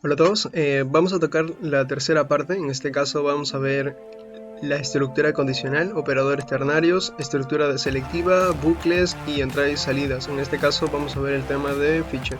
Hola a todos, vamos a tocar la tercera parte. En este caso vamos a ver la estructura condicional, operadores ternarios, estructura selectiva, bucles y entradas y salidas. En este caso vamos a ver el tema de feature.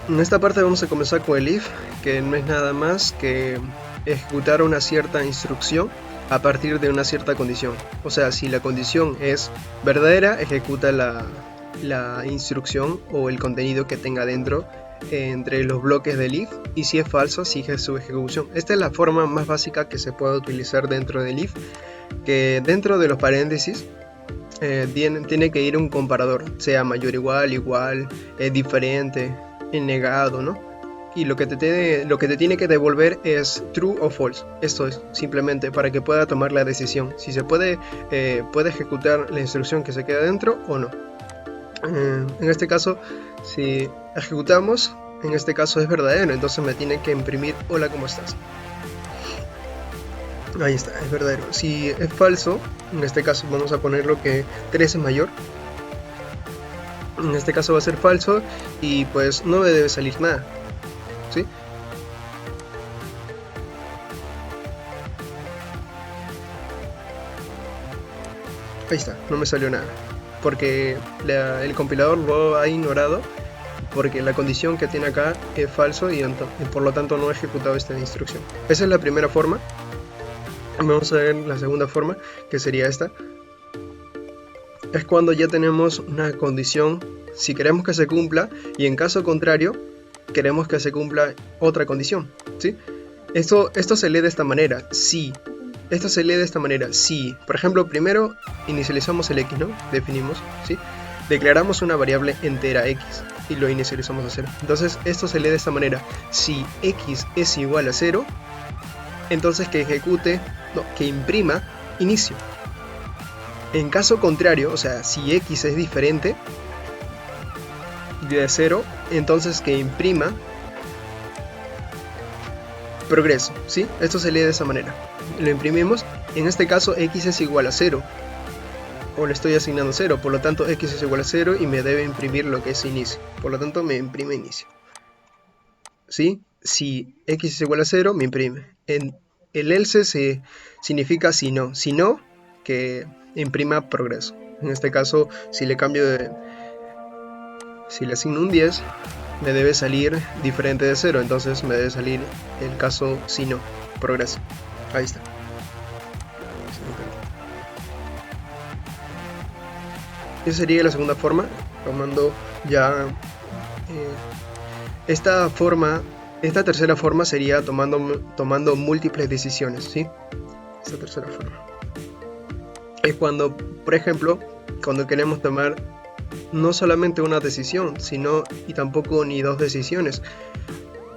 En esta parte vamos a comenzar con el if, que no es nada más que ejecutar una cierta instrucción a partir de una cierta condición. O sea, si la condición es verdadera, ejecuta la instrucción o el contenido que tenga dentro entre los bloques del if, y si es falso, sigue su ejecución. Esta es la forma más básica que se puede utilizar dentro del if, que dentro de los paréntesis tiene que ir un comparador, sea mayor, igual, diferente, negado, ¿no? Y lo que te tiene que devolver es true o false. Esto es simplemente para que pueda tomar la decisión si se puede ejecutar la instrucción que se queda dentro o no. En este caso, si ejecutamos, en este caso es verdadero, entonces me tiene que imprimir hola, ¿cómo estás? Ahí está, es verdadero. Si es falso, en este caso vamos a ponerlo que 3 es mayor. En este caso va a ser falso y pues no me debe salir nada, ¿sí? Ahí está, no me salió nada, porque el compilador lo ha ignorado, porque la condición que tiene acá es falso y por lo tanto no ha ejecutado esta instrucción. Esa es la primera forma. Vamos a ver la segunda forma, que sería esta. Es cuando ya tenemos una condición, si queremos que se cumpla, y en caso contrario queremos que se cumpla otra condición, ¿sí? Esto se lee de esta manera, si. Esto se lee de esta manera, si, por ejemplo, primero inicializamos el x, ¿no? Definimos, ¿sí? Declaramos una variable entera x y lo inicializamos a 0. Entonces esto se lee de esta manera, si x es igual a 0, entonces que imprima inicio. En caso contrario, o sea, si x es diferente de 0, entonces que imprima progreso, ¿sí? Esto se lee de esa manera. Lo imprimimos, en este caso x es igual a 0, o le estoy asignando 0, por lo tanto x es igual a 0 y me debe imprimir lo que es inicio, por lo tanto me imprime inicio, ¿sí? Si x es igual a 0, me imprime. En el else significa si no, que imprima progreso. En este caso, si le asigno un 10, me debe salir diferente de 0, entonces me debe salir el caso si no, progreso. Ahí está. Esa sería la segunda forma, tomando ya esta tercera forma sería tomando múltiples decisiones, ¿sí? Esta tercera forma es cuando, por ejemplo, cuando queremos tomar no solamente una decisión, sino y tampoco ni dos decisiones.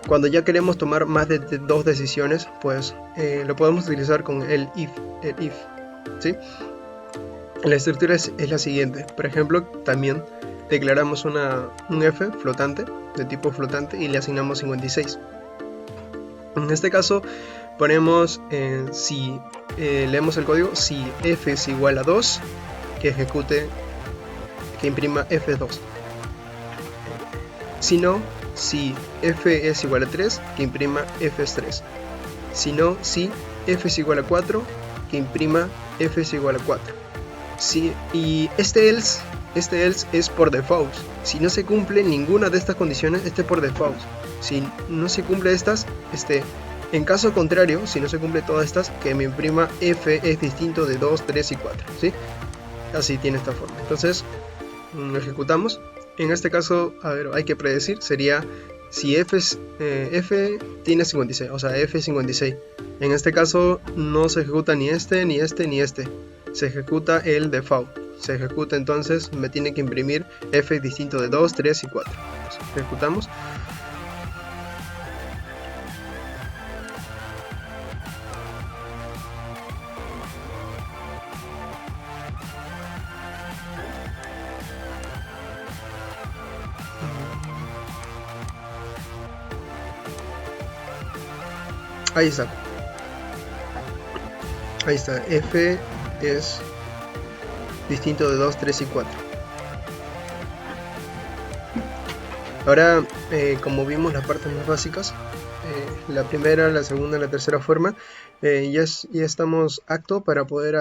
Cuando ya queremos tomar más de dos decisiones, pues lo podemos utilizar con el if, ¿sí? La estructura es la siguiente. Por ejemplo, también declaramos un f flotante, de tipo flotante, y le asignamos 56. En este caso ponemos, leemos el código, si f es igual a 2, que imprima f2. Si no, si f es igual a 3, que imprima f es 3. Si no, si f es igual a 4, que imprima f es igual a 4. Sí, y este else es por default. Si no se cumple ninguna de estas condiciones, este es por default. Si no se cumple estas, en caso contrario, si no se cumple todas estas, que me imprima f es distinto de 2, 3 y 4, ¿sí? Así tiene esta forma. Entonces, lo ejecutamos. En este caso, a ver, hay que predecir, sería si f tiene 56, o sea, f es 56. En este caso no se ejecuta ni este, ni este, ni este. Se ejecuta el default. Se ejecuta, entonces me tiene que imprimir f distinto de 2, 3 y 4. Entonces, ejecutamos. Ahí está. Ahí está. F es distinto de 2, 3 y 4. Ahora como vimos las partes más básicas, la primera, la segunda y la tercera forma, ya estamos aptos para poder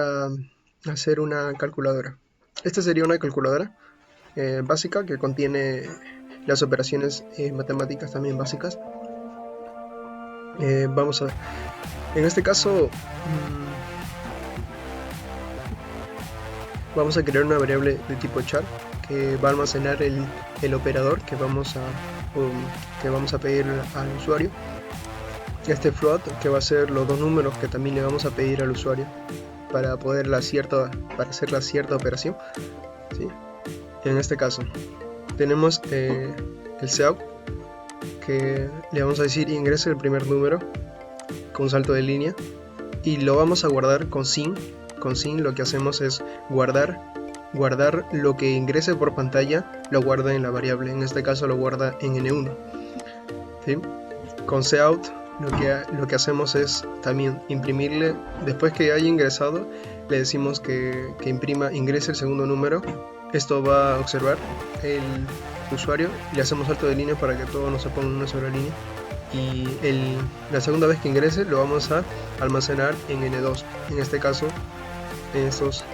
hacer una calculadora. Esta sería una calculadora básica que contiene las operaciones matemáticas también básicas. Vamos a ver. En este caso vamos a crear una variable de tipo char que va a almacenar el operador que vamos a pedir al usuario. Este float que va a ser los dos números que también le vamos a pedir al usuario para hacer la cierta operación, ¿sí? En este caso tenemos el cout, que le vamos a decir ingrese el primer número con salto de línea y lo vamos a guardar con sin. Con sin lo que hacemos es guardar lo que ingrese por pantalla, lo guarda en la variable, en este caso lo guarda en n1, ¿sí? Con cout lo que hacemos es también imprimirle, después que haya ingresado, le decimos que ingrese el segundo número. Esto va a observar el usuario, le hacemos salto de línea para que todo no se ponga en una sola línea, y la segunda vez que ingrese lo vamos a almacenar en n2, en este caso en estos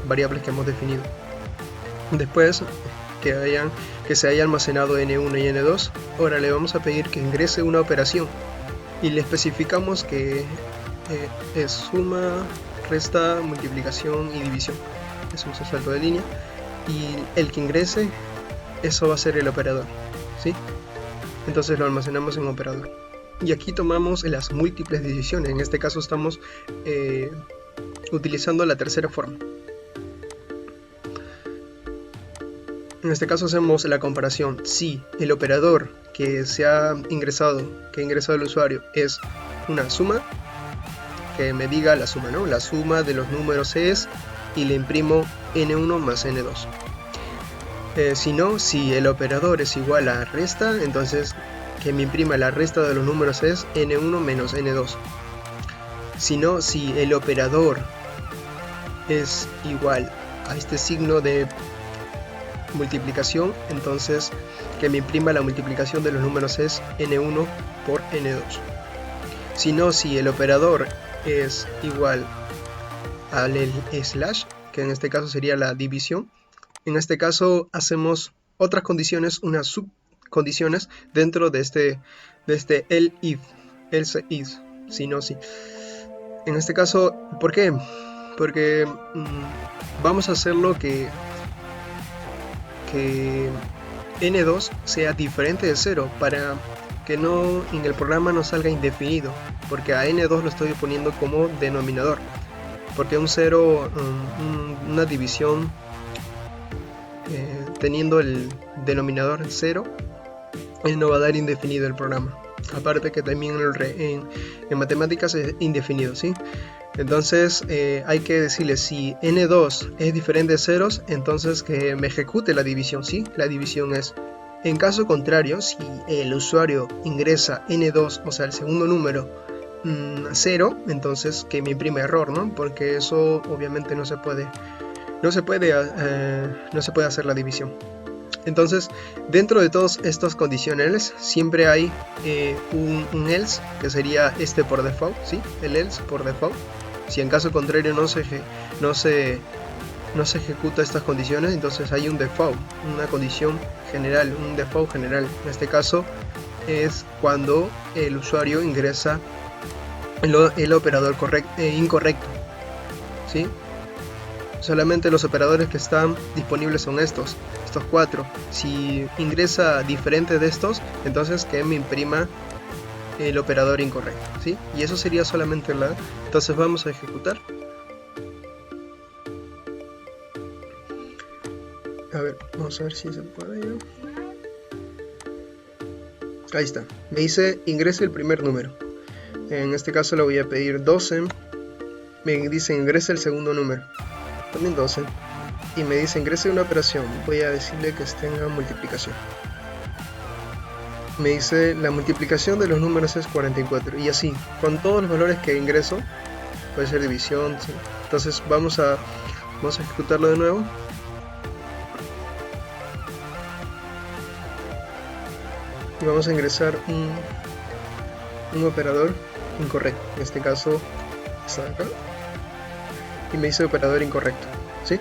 variables que hemos definido. Después que se haya almacenado n1 y n2, ahora le vamos a pedir que ingrese una operación y le especificamos que es suma, resta, multiplicación y división. Es un salto de línea y el que ingrese, eso va a ser el operador, ¿sí? Entonces lo almacenamos en operador. Y aquí tomamos las múltiples divisiones. En este caso estamos utilizando la tercera forma. En este caso hacemos la comparación. Si el operador que ha ingresado el usuario es una suma, que me diga la suma, ¿no? La suma de los números es, y le imprimo n1 más n2. Si no, si el operador es igual a resta, entonces que me imprima la resta de los números es n1 menos n2. Si no, si el operador es igual a este signo de multiplicación, entonces que me imprima la multiplicación de los números es n1 por n2. Si no, si el operador es igual al slash, que en este caso sería la división, en este caso hacemos otras condiciones, unas subcondiciones dentro de este else if, si no, si. En este caso, ¿por qué? Porque vamos a hacerlo que n2 sea diferente de 0 para que no en el programa no salga indefinido, porque a n2 lo estoy poniendo como denominador, porque un 0, una división teniendo el denominador 0, él no va a dar indefinido el programa. Aparte que también en matemáticas es indefinido, ¿sí? Entonces hay que decirle si n2 es diferente de ceros, entonces que me ejecute la división, ¿sí? La división es. En caso contrario, si el usuario ingresa n2, o sea el segundo número 0, entonces que me imprime error, ¿no? Porque eso obviamente no se puede hacer la división. Entonces, dentro de todos estos condicionales siempre hay un else, que sería este por default, ¿sí? El else por default. Si en caso contrario no se ejecuta estas condiciones, entonces hay un default, una condición general, un default general. En este caso es cuando el usuario ingresa el operador incorrecto, ¿sí? Solamente los operadores que están disponibles son estos 4. Si ingresa diferente de estos, entonces que me imprima el operador incorrecto, ¿sí? Y eso sería solamente entonces vamos a ejecutar. A ver, vamos a ver si se puede. Ahí está. Me dice ingrese el primer número. En este caso le voy a pedir 12. Me dice ingrese el segundo número. También 12. Y me dice ingrese una operación. Voy a decirle que tenga multiplicación. Me dice la multiplicación de los números es 44. Y así, con todos los valores que ingreso, puede ser división, ¿sí? Entonces vamos a ejecutarlo de nuevo. vamos a ingresar un operador incorrecto. En este caso está acá y me dice operador incorrecto, ¿sí?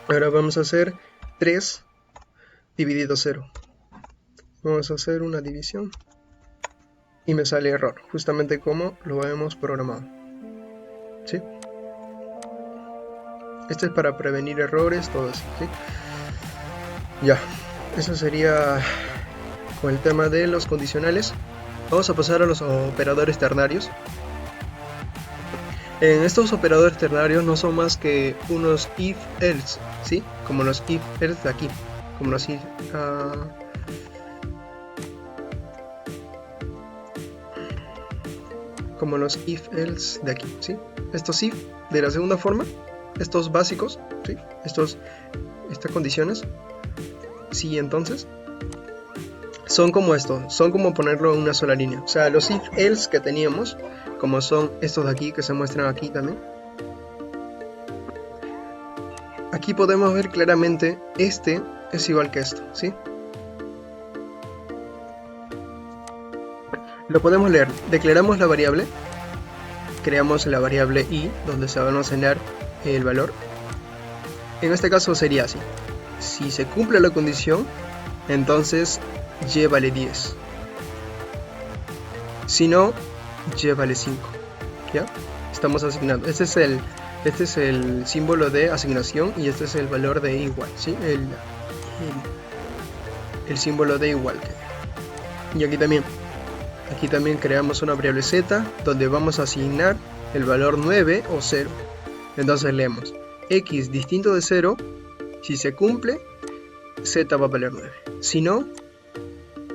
Ahora vamos a hacer 3 dividido 0. Vamos a hacer una división y me sale error, justamente como lo hemos programado, ¿sí? Esto es para prevenir errores, todo eso, ¿sí? Ya, eso sería con el tema de los condicionales. Vamos a pasar a los operadores ternarios. En estos operadores ternarios no son más que unos if-else, ¿sí? Como los if-else de aquí, como los como los if-else de aquí, ¿sí? Estos if de la segunda forma, estos básicos, ¿sí? Estas condiciones, sí, entonces son como esto, son como ponerlo en una sola línea. O sea, los if-else que teníamos, como son estos de aquí que se muestran aquí también, aquí podemos ver claramente este es igual que esto, ¿sí? Lo podemos leer. Declaramos la variable, creamos la variable i donde se va a almacenar el valor. En este caso sería así: si se cumple la condición, entonces y vale 10, si no, y vale 5. ¿Ya? Estamos asignando. Este es el símbolo de asignación y este es el valor de igual, ¿sí? El símbolo de igual. Y aquí también creamos una variable z donde vamos a asignar el valor 9 o 0. Entonces leemos x distinto de 0, si se cumple, z va a valer 9. Si no,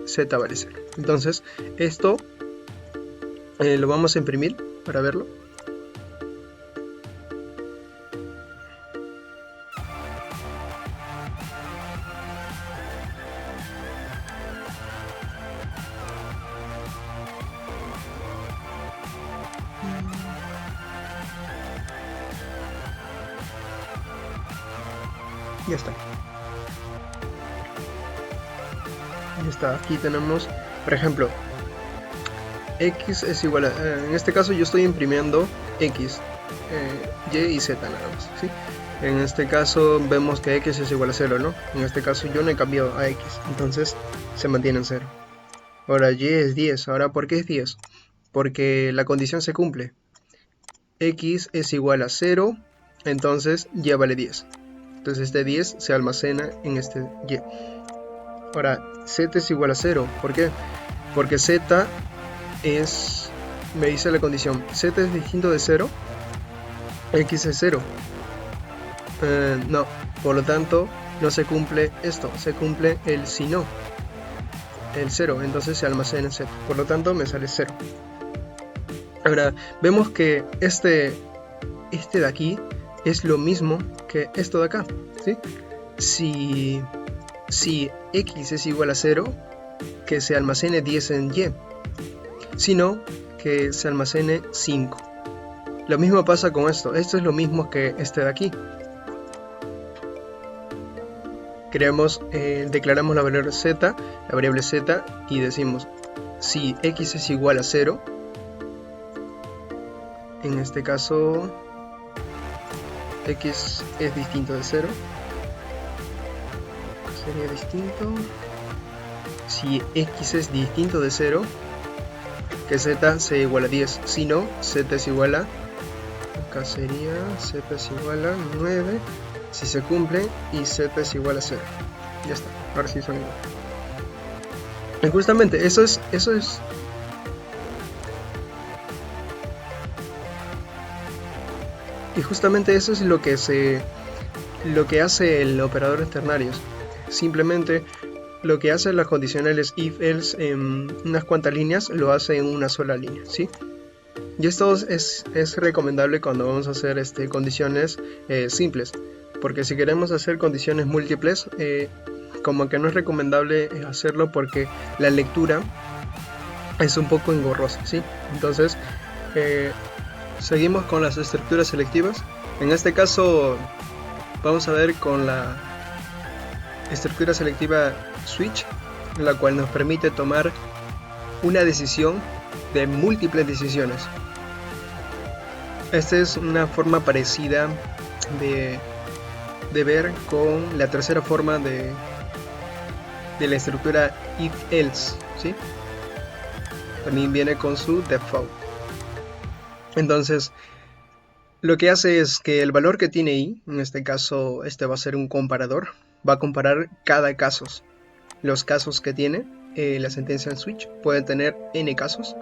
z vale 0. Entonces esto lo vamos a imprimir para verlo. Ya está. Ya está. Aquí tenemos, por ejemplo, x es igual a... en este caso yo estoy imprimiendo x, y y z nada más, ¿sí? En este caso vemos que x es igual a 0, ¿no? En este caso yo no he cambiado a x, entonces se mantiene en 0. Ahora y es 10. Ahora, ¿por qué es 10? Porque la condición se cumple. X es igual a 0, entonces y vale 10. Entonces este 10 se almacena en este y. Ahora, z es igual a 0. ¿Por qué? Porque z es... me dice la condición, z es distinto de 0, x es 0. No, por lo tanto no se cumple esto, se cumple el si no, el 0, entonces se almacena en z, por lo tanto me sale 0. Ahora, vemos que este de aquí es lo mismo que esto de acá, ¿sí? Si x es igual a 0, que se almacene 10 en y, si no, que se almacene 5. Lo mismo pasa con esto es lo mismo que este de aquí. Declaramos la variable z, y decimos si x es igual a 0, en este caso x es distinto de 0, sería distinto, si x es distinto de 0, que z sea igual a 10, si no, z es igual a, acá sería z es igual a 9, si se cumple, y z es igual a 0. Ya está, ahora sí son igual. Y justamente eso es y justamente eso es lo que hace el operador ternarios. Simplemente lo que hace las condicionales if else en unas cuantas líneas lo hace en una sola línea, ¿sí? Y esto es recomendable cuando vamos a hacer condiciones simples, porque si queremos hacer condiciones múltiples, como que no es recomendable hacerlo porque la lectura es un poco engorrosa, ¿sí? Entonces seguimos con las estructuras selectivas. En este caso vamos a ver con la estructura selectiva switch, la cual nos permite tomar una decisión de múltiples decisiones. Esta es una forma parecida de ver con la tercera forma de la estructura if-else, ¿sí? También viene con su default. Entonces, lo que hace es que el valor que tiene i, en este caso este va a ser un comparador, va a comparar cada caso. Los casos que tiene la sentencia en switch pueden tener n casos,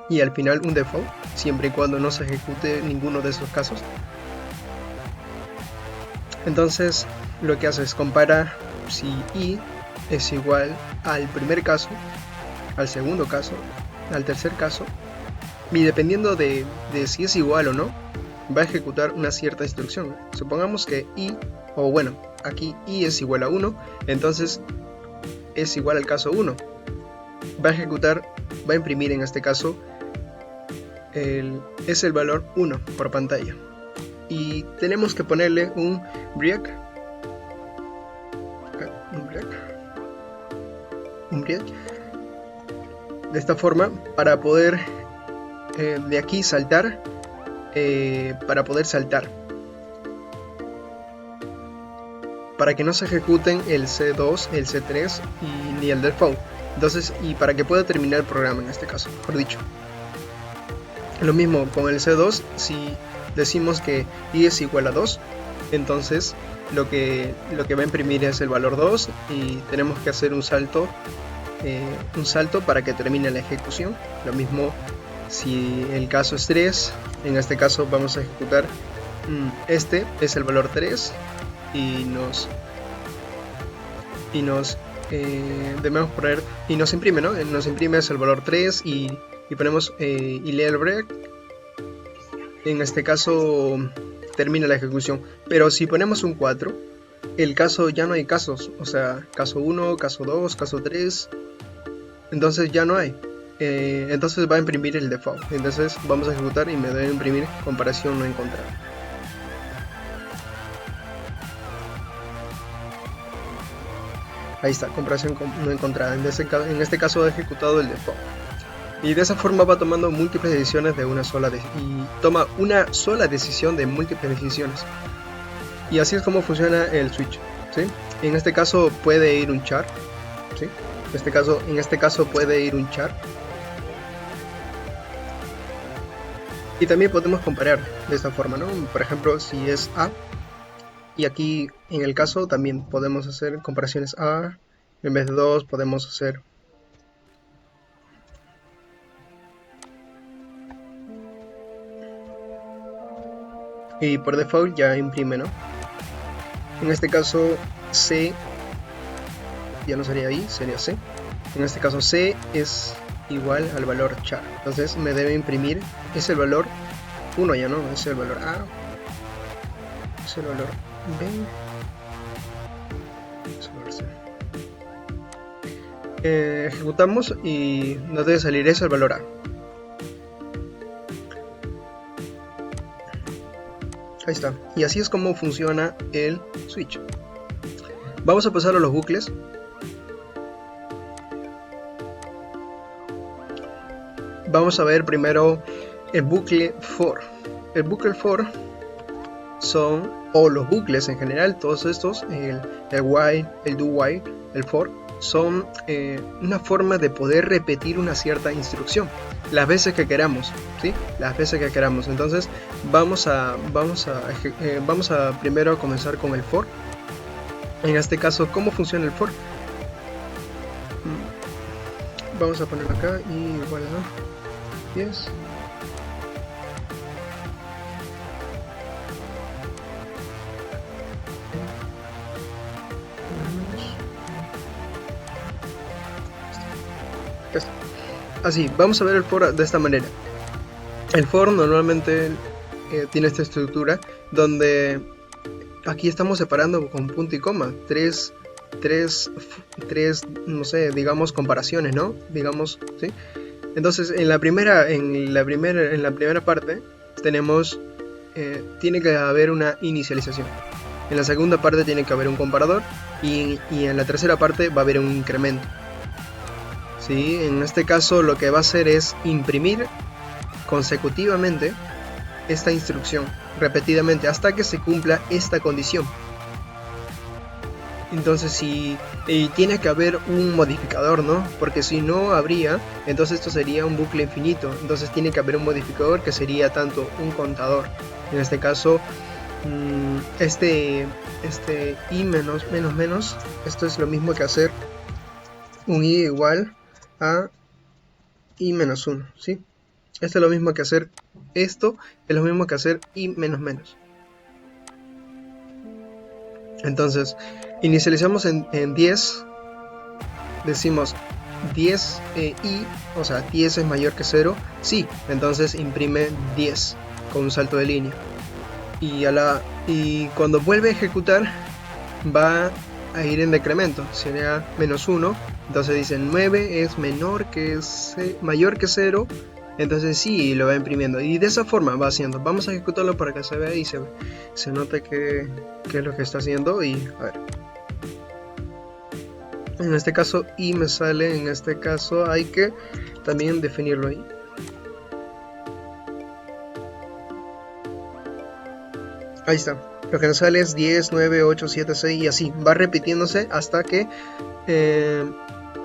y al final un default, siempre y cuando no se ejecute ninguno de esos casos. Entonces lo que hace es compara si i es igual al primer caso, al segundo caso, al tercer caso, y dependiendo de si es igual o no, va a ejecutar una cierta instrucción. Supongamos que i, o bueno, aquí i es igual a 1, entonces es igual al caso 1. Va a ejecutar, va a imprimir en este caso es el valor 1 por pantalla, y tenemos que ponerle un break, de esta forma para poder de aquí saltar, para que no se ejecuten el C2, el C3 ni el default. Entonces, y para que pueda terminar el programa en este caso, mejor dicho. Lo mismo con el C2, si decimos que i es igual a 2, entonces lo que va a imprimir es el valor 2 y tenemos que hacer un salto para que termine la ejecución. Lo mismo si el caso es 3, en este caso vamos a ejecutar este es el valor 3 y debemos poner, y nos imprime, ¿no? Nos imprime es el valor 3 y ponemos y lee el break. En este caso termina la ejecución, pero si ponemos un 4, el caso ya no hay casos, o sea, caso 1, caso 2, caso 3, entonces ya no hay. Entonces va a imprimir el default. Entonces vamos a ejecutar y me debe imprimir comparación no encontrada. Ahí está, comparación no encontrada. En este caso ha ejecutado el default. Y de esa forma va tomando múltiples decisiones de una sola y toma una sola decisión de múltiples decisiones. Y así es como funciona el switch, ¿sí? En este caso puede ir un char, ¿sí? En este caso puede ir un char. Y también podemos comparar de esta forma, ¿no? Por ejemplo, si es A, y aquí en el caso también podemos hacer comparaciones A, en vez de 2 podemos hacer y por default ya imprime, ¿no? En este caso C ya no sería I, sería C. En este caso C es igual al valor char, entonces me debe imprimir, es el valor 1 ya, ¿no? Es el valor A, es el valor B, es el valor C. Ejecutamos y nos debe salir eso, el valor A. Ahí está, y así es como funciona el switch. Vamos a pasar a los bucles. Vamos a ver primero el bucle for. El bucle for son, o los bucles en general, todos estos, el while, el do while, el for, son una forma de poder repetir una cierta instrucción las veces que queramos, ¿sí? Las veces que queramos. Entonces vamos a primero comenzar con el for. En este caso, ¿cómo funciona el for? Vamos a ponerlo acá y igual a 10. Así, vamos a ver el for de esta manera. El for normalmente tiene esta estructura donde aquí estamos separando con punto y coma tres, no sé, digamos comparaciones, ¿no? Digamos, ¿sí? Entonces en la primera parte tenemos, tiene que haber una inicialización. En la segunda parte tiene que haber un comparador y en la tercera parte va a haber un incremento. ¿Sí? En este caso lo que va a hacer es imprimir consecutivamente esta instrucción repetidamente hasta que se cumpla esta condición. Entonces si tiene que haber un modificador, ¿no? Porque si no habría, entonces esto sería un bucle infinito. Entonces tiene que haber un modificador que sería tanto un contador. En este caso, este i menos, esto es lo mismo que hacer un i igual a i menos 1, ¿sí? Esto es lo mismo que hacer esto, es lo mismo que hacer i menos menos. Entonces, inicializamos en 10, decimos 10 i, o sea, 10 es mayor que 0, sí, entonces imprime 10 con un salto de línea. Y cuando vuelve a ejecutar, va a ir en decremento, sería menos 1, entonces dice 9 es mayor que 0, entonces sí, lo va imprimiendo, y de esa forma va haciendo. Vamos a ejecutarlo para que se vea y se note que es lo que está haciendo. Y a ver, en este caso i me sale, en este caso hay que también definirlo ahí. Ahí está, lo que nos sale es 10, 9, 8, 7, 6 y así, va repitiéndose hasta que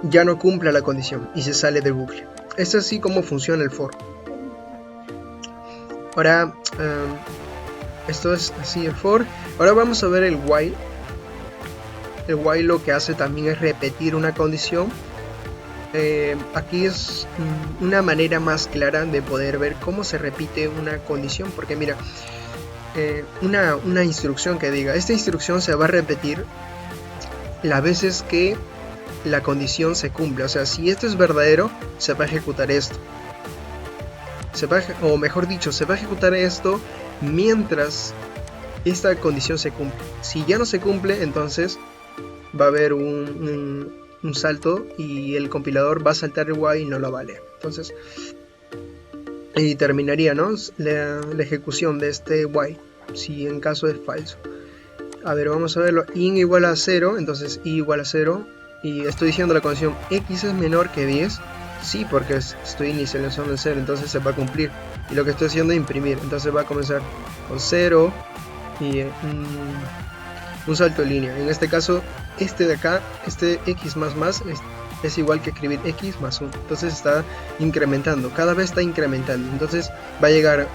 ya no cumpla la condición y se sale del bucle. Es así como funciona el for. Ahora, esto es así el for. Ahora vamos a ver el while. El while lo que hace también es repetir una condición. Aquí es una manera más clara de poder ver cómo se repite una condición, porque mira, una instrucción que diga, esta instrucción se va a repetir las veces que la condición se cumple. O sea, si esto es verdadero, se va a ejecutar esto. O mejor dicho, se va a ejecutar esto mientras esta condición se cumple. Si ya no se cumple, entonces va a haber un salto y el compilador va a saltar el while y no lo va a leer. Entonces, y terminaría, ¿no?, la ejecución de este while, si en caso es falso. A ver, vamos a verlo. In igual a 0, entonces i igual a 0. Y estoy diciendo la condición x es menor que 10. Sí, porque estoy inicializando en 0, entonces se va a cumplir. Y lo que estoy haciendo es imprimir. Entonces va a comenzar con 0 y un salto de línea. En este caso, este de acá, este x más es igual que escribir x más 1. Entonces está incrementando, cada vez está incrementando. Entonces va a llegar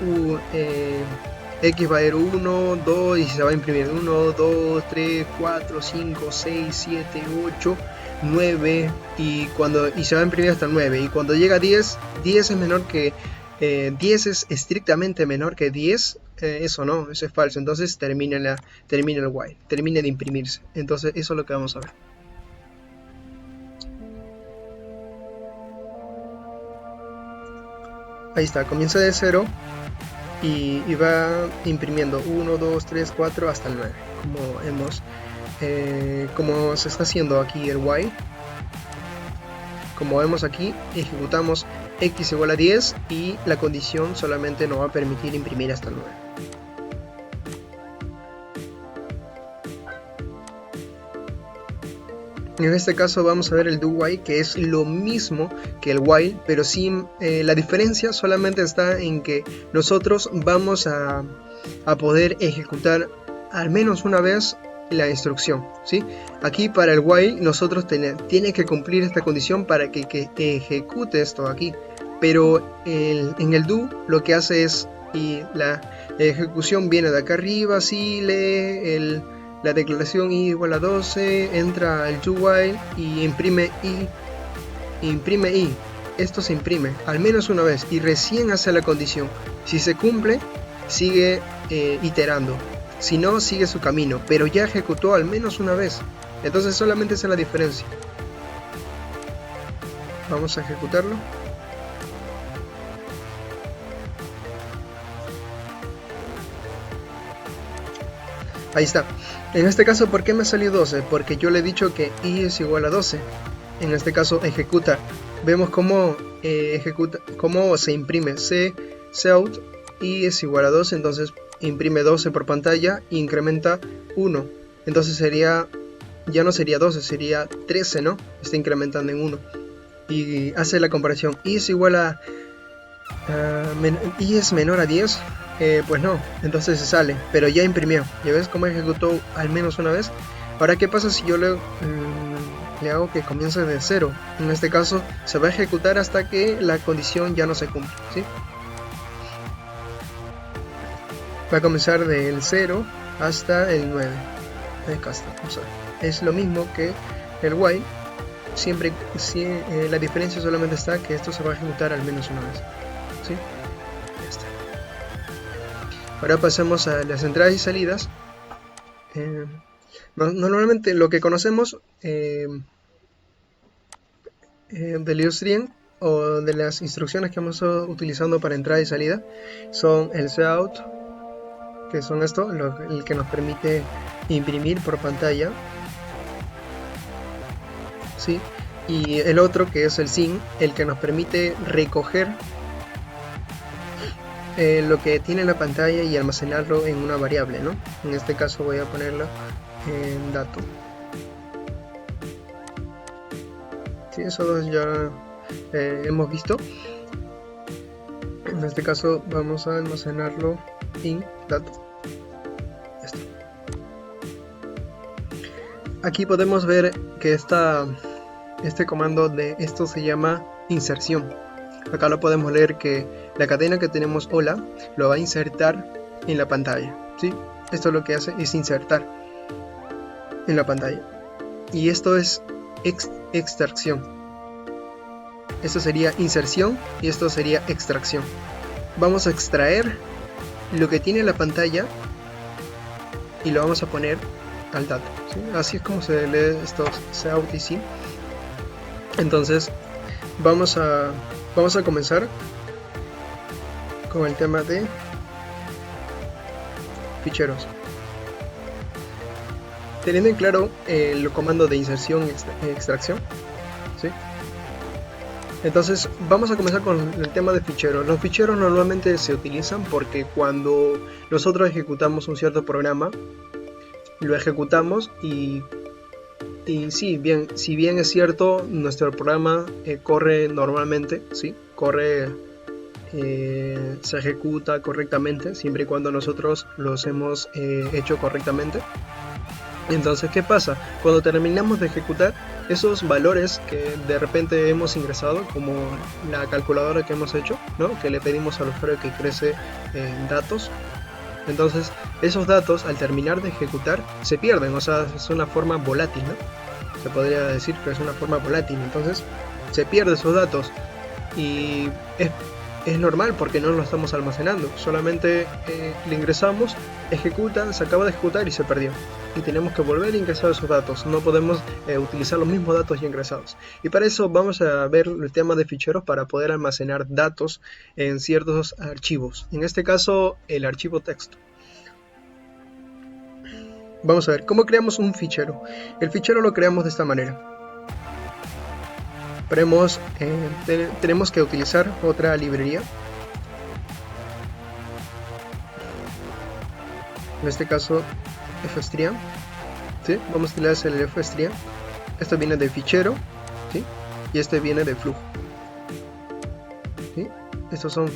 x va a ir 1, 2 y se va a imprimir 1, 2, 3, 4, 5, 6, 7, 8, 9 y se va a imprimir hasta 9. Y cuando llega a 10, 10 es menor que 10 es estrictamente menor que 10. Eso no, eso es falso. Entonces termina el while, termina de imprimirse. Entonces eso es lo que vamos a ver. Ahí está, comienza de 0 y va imprimiendo 1, 2, 3, 4 hasta el 9, como se está haciendo aquí el while. Como vemos aquí, ejecutamos x igual a 10 y la condición solamente nos va a permitir imprimir hasta el 9. En este caso vamos a ver el do while, que es lo mismo que el while, pero sin la diferencia solamente está en que nosotros vamos a poder ejecutar al menos una vez la instrucción, ¿sí? Aquí para el while nosotros tiene que cumplir esta condición para que ejecute esto aquí, pero en el do lo que hace es, y la ejecución viene de acá arriba, si lee la declaración i igual a 12, entra el do while y imprime i, esto se imprime al menos una vez y recién hace la condición. Si se cumple, sigue iterando, si no, sigue su camino, pero ya ejecutó al menos una vez. Entonces solamente esa es la diferencia. Vamos a ejecutarlo. Ahí está. En este caso, ¿por qué me salió 12? Porque yo le he dicho que i es igual a 12. En este caso ejecuta. Vemos cómo ejecuta, cómo se imprime cout i es igual a 12, entonces imprime 12 por pantalla e incrementa 1. Entonces ya no sería 12, sería 13, ¿no? Está incrementando en 1. Y hace la comparación. Y es igual a... y es menor a 10. Pues no, entonces se sale. Pero ya imprimió. ¿Ya ves cómo ejecutó al menos una vez? Ahora, ¿qué pasa si yo le hago que comience de 0? En este caso, se va a ejecutar hasta que la condición ya no se cumple, ¿sí? Va a comenzar del 0 hasta el 9. Acá está, vamos a ver. Es lo mismo que el while. Siempre, la diferencia solamente está que esto se va a ejecutar al menos una vez, ¿sí? Ya está. Ahora pasamos a las entradas y salidas. Normalmente lo que conocemos del IOSTREAM o de las instrucciones que hemos estado utilizando para entrada y salida son el cout, que son esto, el que nos permite imprimir por pantalla, ¿sí? Y el otro que es el sin, el que nos permite recoger lo que tiene la pantalla y almacenarlo en una variable, ¿no? En este caso voy a ponerlo en dato. Sí, eso dos ya hemos visto. En este caso vamos a almacenarlo en dato. Esto. Aquí podemos ver que este comando de esto se llama inserción. Acá lo podemos leer que la cadena que tenemos hola lo va a insertar en la pantalla, ¿sí? Esto lo que hace es insertar en la pantalla. Y esto es extracción. Esto sería inserción y esto sería extracción. Vamos a extraer lo que tiene la pantalla y lo vamos a poner al dato, ¿sí? Así es como se lee estos cout y sin. Entonces vamos a comenzar con el tema de ficheros. Teniendo en claro el comando de inserción y extracción, ¿sí? Entonces vamos a comenzar con el tema de ficheros. Los ficheros normalmente se utilizan porque cuando nosotros ejecutamos un cierto programa, lo ejecutamos y sí, si bien es cierto, nuestro programa corre normalmente, ¿sí? Se ejecuta correctamente siempre y cuando nosotros los hemos hecho correctamente. Entonces, ¿qué pasa? cuando terminamos de ejecutar, esos valores que de repente hemos ingresado, como la calculadora que hemos hecho, ¿no? Que le pedimos al usuario que ingrese datos, entonces esos datos al terminar de ejecutar se pierden, o sea, es una forma volátil, ¿no? Se podría decir que es una forma volátil. Entonces se pierden esos datos y es normal porque no lo estamos almacenando, solamente le ingresamos, ejecuta, se acaba de ejecutar y se perdió, y tenemos que volver a ingresar esos datos. No podemos utilizar los mismos datos ya ingresados, y para eso vamos a ver el tema de ficheros para poder almacenar datos en ciertos archivos, en este caso el archivo texto. Vamos a ver cómo creamos un fichero. El fichero lo creamos de esta manera. Tenemos que utilizar otra librería. En este caso fstream, ¿sí? Vamos a utilizar el fstream. Esto viene de fichero, ¿sí? Y este viene de flujo, ¿sí? Estos son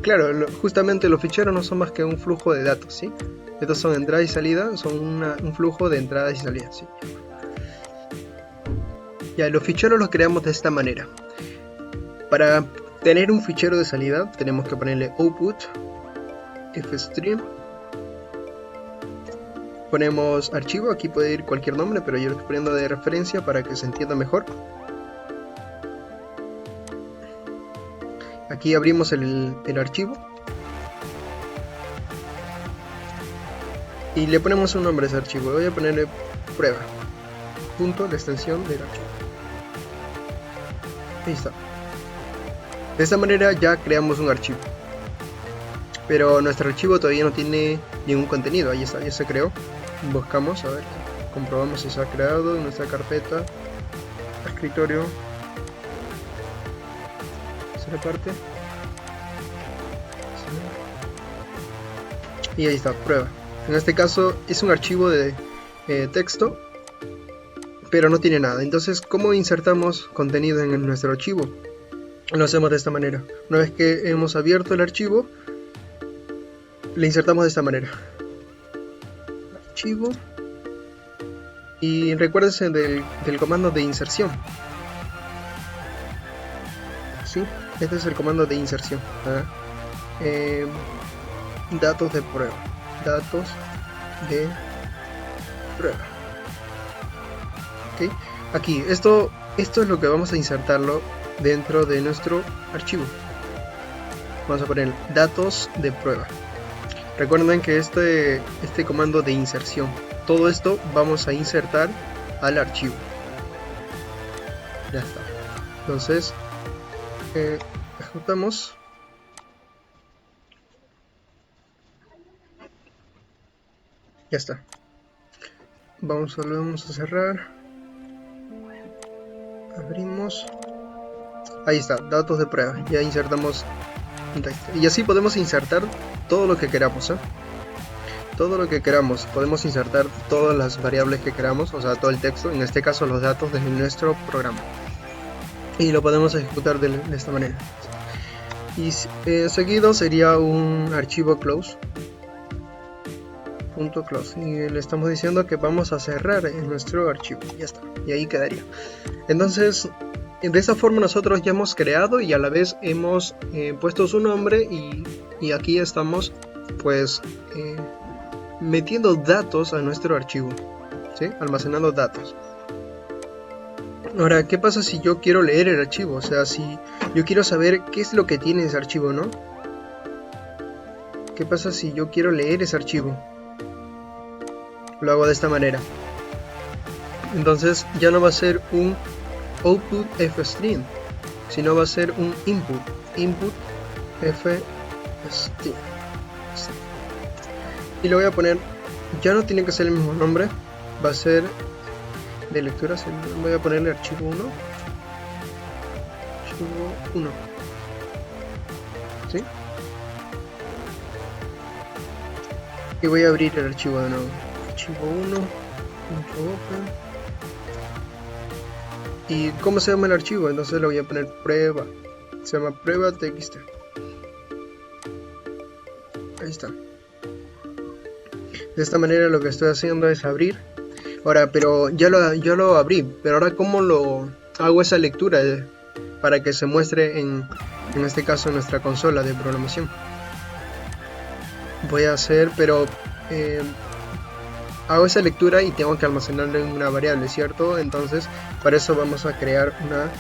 claro, justamente los ficheros no son más que un flujo de datos, ¿sí? Estos son entradas y salidas, son un flujo de entradas y salidas, ¿sí? Ya, los ficheros los creamos de esta manera. Para tener un fichero de salida tenemos que ponerle output fstream, ponemos archivo, aquí puede ir cualquier nombre, pero yo lo estoy poniendo de referencia para que se entienda mejor. Aquí abrimos el archivo y le ponemos un nombre a ese archivo. Voy a ponerle prueba, punto de extensión del archivo. Ahí está. De esta manera ya creamos un archivo, pero nuestro archivo todavía no tiene ningún contenido. Ahí está, ya se creó. Buscamos, a ver, comprobamos si se ha creado en nuestra carpeta escritorio. Esa es la parte. y ahí está, prueba. En este caso es un archivo de texto, pero no tiene nada. Entonces, ¿cómo insertamos contenido en nuestro archivo? Lo hacemos de esta manera. Una vez que hemos abierto el archivo, le insertamos de esta manera. Archivo. Y recuérdense del comando de inserción. ¿Sí? Este es el comando de inserción. Datos de prueba. Datos de prueba. ¿Okay? Aquí, esto es lo que vamos a insertarlo dentro de nuestro archivo. Vamos a poner datos de prueba. Recuerden que este comando de inserción, todo esto vamos a insertar al archivo. Ya está. Entonces ejecutamos. Ya está. Vamos a cerrar. Abrimos. Ahí está, datos de prueba. Ya insertamos un texto. Y así podemos insertar todo lo que queramos, todo lo que queramos. Podemos insertar todas las variables que queramos, o sea, todo el texto, en este caso los datos de nuestro programa. Y lo podemos ejecutar de esta manera. Y seguido sería un archivo close. .close. Y le estamos diciendo que vamos a cerrar en nuestro archivo. Ya está. Y ahí quedaría. Entonces, de esa forma nosotros ya hemos creado y a la vez hemos puesto su nombre y aquí estamos pues metiendo datos a nuestro archivo, ¿sí? Almacenando datos. Ahora, ¿qué pasa si yo quiero leer el archivo? O sea, si yo quiero saber qué es lo que tiene ese archivo, ¿no? ¿Qué pasa si yo quiero leer ese archivo? Lo hago de esta manera. Entonces ya no va a ser un output fstring, sino va a ser un input fstring. Y lo voy a poner, ya no tiene que ser el mismo nombre, va a ser de lectura. Voy a ponerle archivo 1, ¿sí? Y voy a abrir el archivo de nuevo, archivo 1.open. ¿Y cómo se llama el archivo? Entonces le voy a poner prueba, se llama prueba txt. Ahí está. De esta manera lo que estoy haciendo es abrir. Ahora, pero ya lo abrí, pero ahora ¿cómo lo hago esa lectura para que se muestre en este caso en nuestra consola de programación? Voy a hacer, pero hago esa lectura y tengo que almacenarlo en una variable, ¿cierto? Entonces para eso vamos a crear una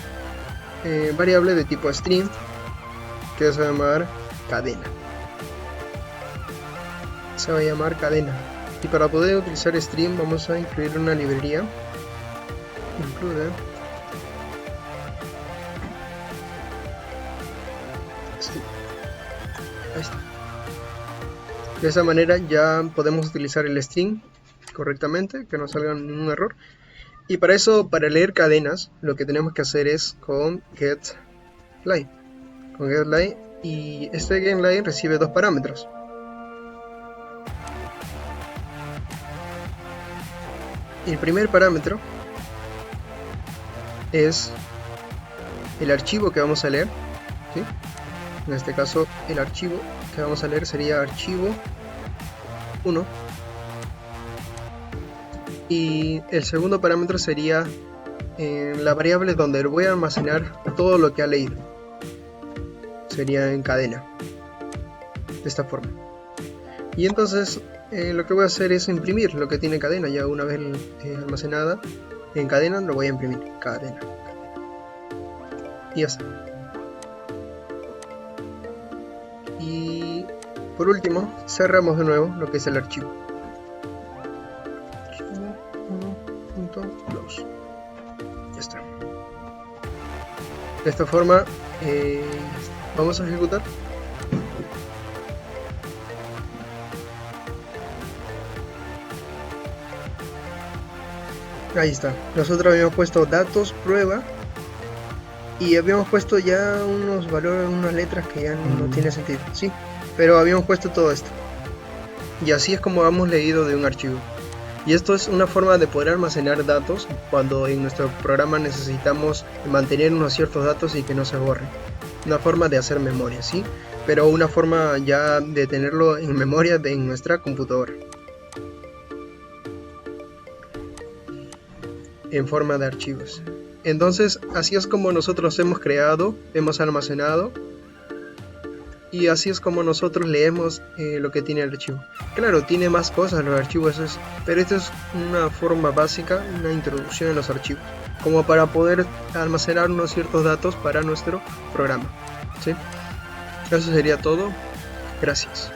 variable de tipo string que se va a llamar cadena. Se va a llamar cadena. Y para poder utilizar string vamos a incluir una librería. Include string. Ahí está. De esa manera ya podemos utilizar el string correctamente, que no salga ningún error. Y para eso, para leer cadenas, lo que tenemos que hacer es con getLine. Con getLine, y este getLine recibe dos parámetros. El primer parámetro es el archivo que vamos a leer, ¿sí? En este caso el archivo que vamos a leer sería archivo 1, y el segundo parámetro sería la variable donde voy a almacenar todo lo que ha leído, sería en cadena, de esta forma. Y entonces lo que voy a hacer es imprimir lo que tiene cadena. Ya una vez almacenada en cadena, lo voy a imprimir cadena. Y ya está. Y por último cerramos de nuevo lo que es el archivo. Archivo 1.close. Ya está. De esta forma vamos a ejecutar. Ahí está. Nosotros habíamos puesto datos, prueba, y habíamos puesto ya unos valores, unas letras que ya no tiene sentido, ¿sí? Pero habíamos puesto todo esto. Y así es como hemos leído de un archivo. Y esto es una forma de poder almacenar datos cuando en nuestro programa necesitamos mantener unos ciertos datos y que no se borren. Una forma de hacer memoria, ¿sí? Pero una forma ya de tenerlo en memoria en nuestra computadora. En forma de archivos. Entonces, así es como nosotros hemos creado, hemos almacenado, y así es como nosotros leemos lo que tiene el archivo. Claro, tiene más cosas los archivos, pero esta es una forma básica, una introducción a los archivos, como para poder almacenar unos ciertos datos para nuestro programa, ¿sí? Eso sería todo. Gracias.